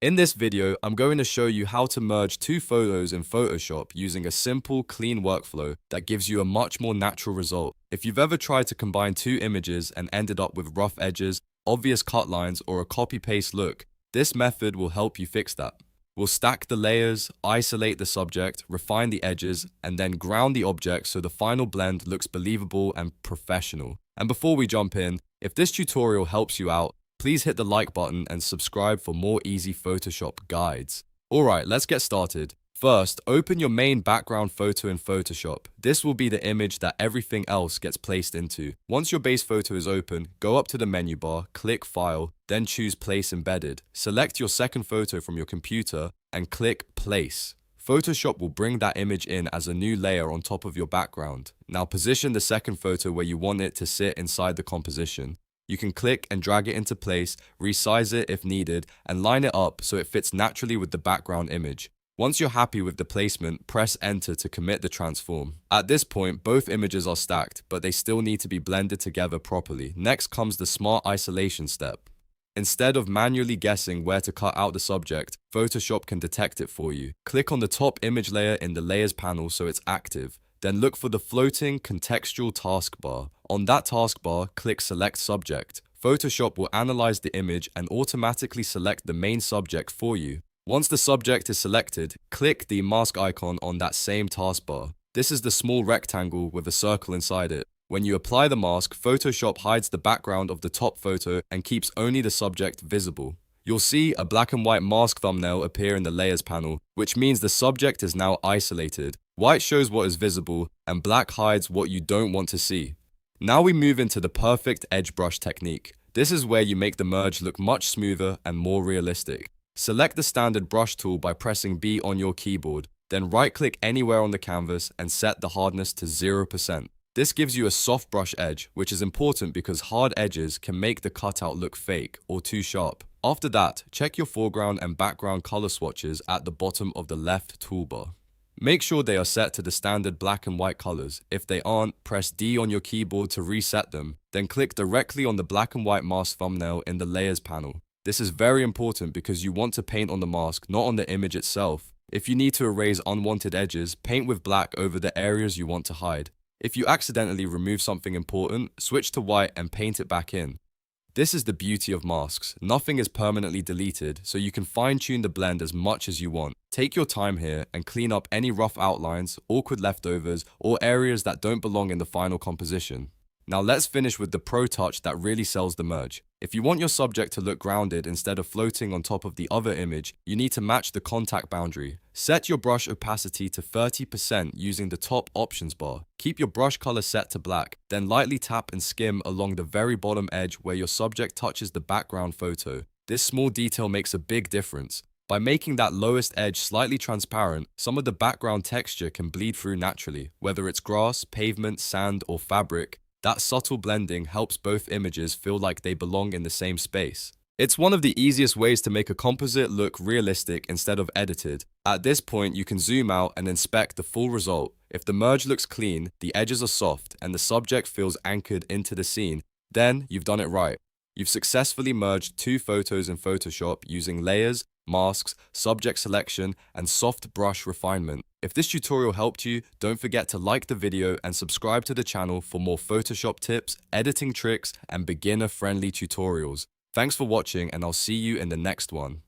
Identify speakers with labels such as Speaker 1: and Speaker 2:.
Speaker 1: In this video, I'm going to show you how to merge two photos in Photoshop using a simple, clean workflow that gives you a much more natural result. If you've ever tried to combine two images and ended up with rough edges, obvious cut lines, or a copy-paste look, this method will help you fix that. We'll stack the layers, isolate the subject, refine the edges, and then ground the object so the final blend looks believable and professional. And before we jump in, if this tutorial helps you out, please hit the like button and subscribe for more easy Photoshop guides. Alright, let's get started. First, open your main background photo in Photoshop. This will be the image that everything else gets placed into. Once your base photo is open, go up to the menu bar, click File, then choose Place Embedded. Select your second photo from your computer and click Place. Photoshop will bring that image in as a new layer on top of your background. Now position the second photo where you want it to sit inside the composition. You can click and drag it into place, resize it if needed, and line it up so it fits naturally with the background image. Once you're happy with the placement, press Enter to commit the transform. At this point, both images are stacked, but they still need to be blended together properly. Next comes the smart isolation step. Instead of manually guessing where to cut out the subject, Photoshop can detect it for you. Click on the top image layer in the Layers panel so it's active. Then look for the floating contextual taskbar. On that taskbar, click Select Subject. Photoshop will analyze the image and automatically select the main subject for you. Once the subject is selected, click the mask icon on that same taskbar. This is the small rectangle with a circle inside it. When you apply the mask, Photoshop hides the background of the top photo and keeps only the subject visible. You'll see a black and white mask thumbnail appear in the Layers panel, which means the subject is now isolated. White shows what is visible, and black hides what you don't want to see. Now we move into the perfect edge brush technique. This is where you make the merge look much smoother and more realistic. Select the standard brush tool by pressing B on your keyboard, then right-click anywhere on the canvas and set the hardness to 0%. This gives you a soft brush edge, which is important because hard edges can make the cutout look fake or too sharp. After that, check your foreground and background color swatches at the bottom of the left toolbar. Make sure they are set to the standard black and white colors. If they aren't, press D on your keyboard to reset them. Then click directly on the black and white mask thumbnail in the Layers panel. This is very important because you want to paint on the mask, not on the image itself. If you need to erase unwanted edges, paint with black over the areas you want to hide. If you accidentally remove something important, switch to white and paint it back in. This is the beauty of masks. Nothing is permanently deleted, so you can fine-tune the blend as much as you want. Take your time here and clean up any rough outlines, awkward leftovers, or areas that don't belong in the final composition. Now let's finish with the pro touch that really sells the merge. If you want your subject to look grounded instead of floating on top of the other image, you need to match the contact boundary. Set your brush opacity to 30% using the top options bar. Keep your brush color set to black, then lightly tap and skim along the very bottom edge where your subject touches the background photo. This small detail makes a big difference. By making that lowest edge slightly transparent, some of the background texture can bleed through naturally, whether it's grass, pavement, sand, or fabric. That subtle blending helps both images feel like they belong in the same space. It's one of the easiest ways to make a composite look realistic instead of edited. At this point, you can zoom out and inspect the full result. If the merge looks clean, the edges are soft, and the subject feels anchored into the scene, then you've done it right. You've successfully merged two photos in Photoshop using layers, masks, subject selection, and soft brush refinement. If this tutorial helped you, don't forget to like the video and subscribe to the channel for more Photoshop tips, editing tricks, and beginner-friendly tutorials. Thanks for watching, and I'll see you in the next one.